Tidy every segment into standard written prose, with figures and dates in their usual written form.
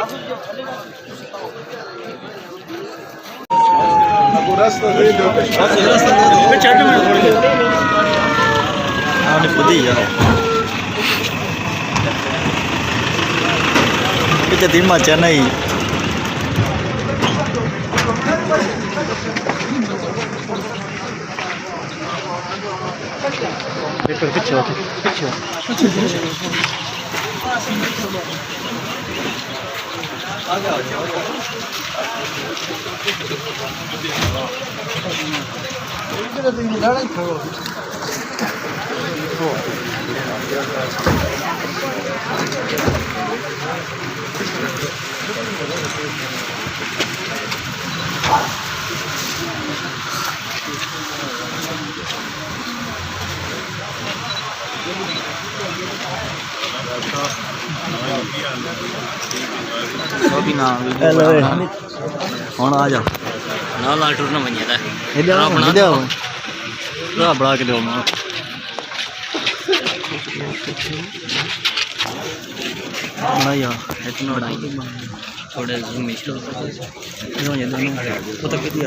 Picture timah Chennai. Hello. Kौन आ जा? ना लाल टूरना बनिया था। इधर आओ। ना बड़ा के दो ना। नहीं यार, इतना बड़ा ही थोड़े ज़ूम में शुरू कर दो। ये दोनों वो तक कितनी आ?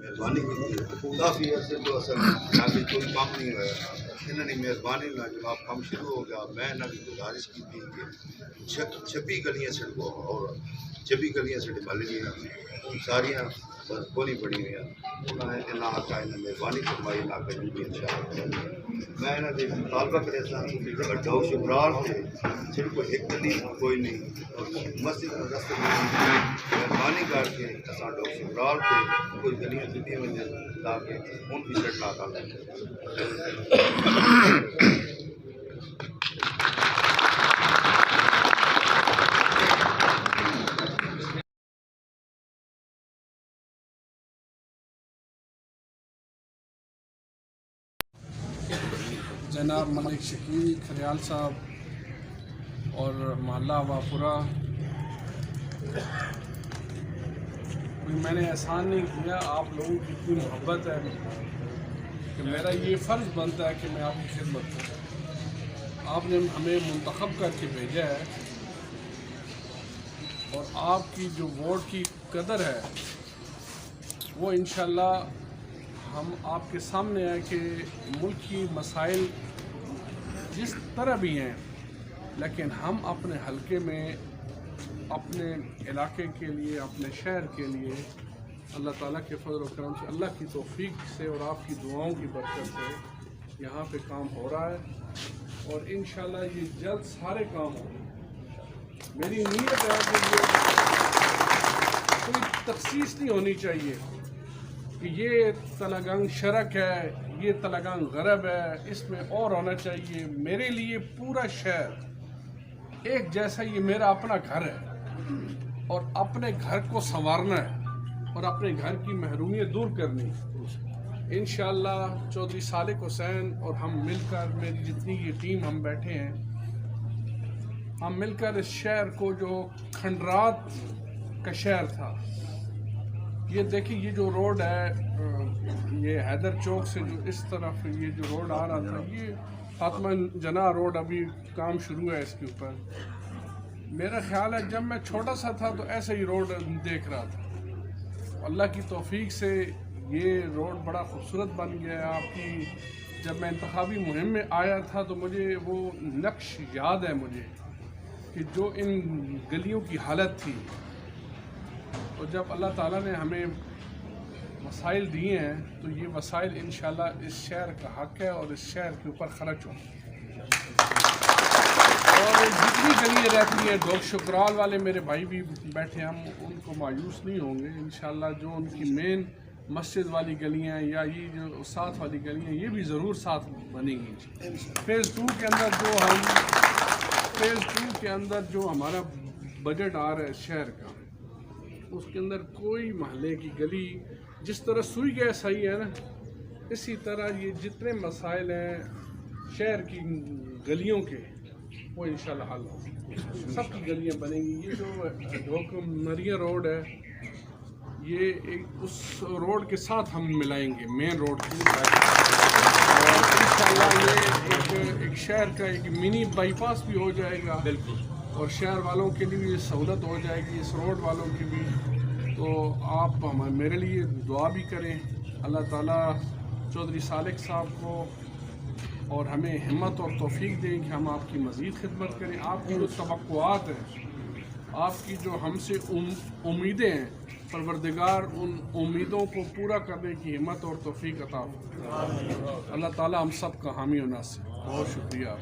मेहरबानी की काफ़ी अर्से तो असल आगे कोई काम नहीं हुआ इन्होंने मेहरबानी ना जब काम शुरू हो गया मैं इन्होंने गुजारिश की थी कि 26 गलियाँ सड़कों और 26 गलियाँ सड़क बल गई सारियाँ बस बोली पड़ी हुई उन्होंने इन्ना आका इन्हें मेहरबानी फरमाई ना कहीं भी मैं इन्होंने मुतालबा करे डॉग शुक्रार से सिर्फ एक गली कोई नहीं मस्जिद रस्ते मेहरबानी करके असा डॉग शुक्रार से कोई गलियाँ जुटी हुई ताकि उन भी सड़क आता जनाब मलिक शकील खरियाल साहब और मोहल्ला वापुरा मैंने एहसान नहीं किया आप लोगों की इतनी मोहब्बत है कि मेरा ये फ़र्ज़ बनता है कि मैं आपकी खिदमत करूँ। आपने हमें मुंतखब करके भेजा है और आपकी जो वोट की कदर है वो इंशाल्लाह हम आपके सामने है कि मुल्क की मसाइल जिस तरह भी हैं लेकिन हम अपने हलके में अपने इलाके के लिए अपने शहर के लिए अल्लाह ताला के फजल और करम से अल्लाह की तौफीक से और आपकी दुआओं की बरकत से यहाँ पे काम हो रहा है और इंशाल्लाह ये जल्द सारे काम होंगे। मेरी नीयत है कि ये कोई तखसीस नहीं होनी चाहिए कि ये तलागंग शरक है ये तलागंग गरब है इसमें और होना चाहिए। मेरे लिए पूरा शहर एक जैसा ये मेरा अपना घर है और अपने घर को संवारना है और अपने घर की महरूमियत दूर करनी है। इंशाअल्लाह चौधरी सालिक हुसैन और हम मिलकर मेरी जितनी ये टीम हम बैठे हैं हम मिलकर इस शहर को जो खंडरात का शहर था ये देखिए ये जो रोड है ये हैदर चौक से जो इस तरफ ये जो रोड आ रहा था ये फातिमा जना रोड अभी काम शुरू है इसके ऊपर। मेरा ख्याल है जब मैं छोटा सा था तो ऐसे ही रोड देख रहा था। अल्लाह की तौफीक से ये रोड बड़ा खूबसूरत बन गया है। आपकी जब मैं इंतखाबी मुहिम में आया था तो मुझे वो नक्श याद है मुझे कि जो इन गलियों की हालत थी, और जब अल्लाह ताला ने हमें वसाइल दिए हैं तो ये वसाइल इंशाल्लाह इस शहर का हक है और इस शहर के ऊपर खर्च होंगे। और जितनी गलियाँ रहती हैं, डॉग शुक्राल वाले मेरे भाई भी बैठे, हम उनको मायूस नहीं होंगे इंशाल्लाह। जो उनकी मेन मस्जिद वाली गलियाँ या ये जो साथ वाली गलियाँ, ये भी ज़रूर साथ बनेंगी। फेज़ 2 के अंदर जो हमारा बजट आ रहा है शहर का, उसके अंदर कोई महल्ले की गली जिस तरह सुई गया सही है ना, इसी तरह ये जितने मसाइल हैं शहर की गलियों के, वो इंशाल्लाह हल होंगे। सबकी गलियां बनेंगी। ये जो नरिया रोड है, ये एक उस रोड के साथ हम मिलाएंगे, मेन रोड की, और इंशाल्लाह ये एक शहर का एक मिनी बाईपास भी हो जाएगा। बिल्कुल। और शहर वालों के लिए भी सहूलत हो जाएगी, इस रोड वालों की भी। तो आप मेरे लिए दुआ भी करें, अल्लाह ताला चौधरी सालिक साहब को और हमें हिम्मत और तौफीक दें कि हम आपकी मज़ीद खिदमत करें। आपकी जो तवक्कुआत हैं, आपकी जो हमसे उम्मीदें हैं, परवरदिगार उन उम्मीदों को पूरा करने की हिम्मत और तौफीक अता फरमाए। अल्लाह ताला हम सब का हामी और नासिर। बहुत शुक्रिया।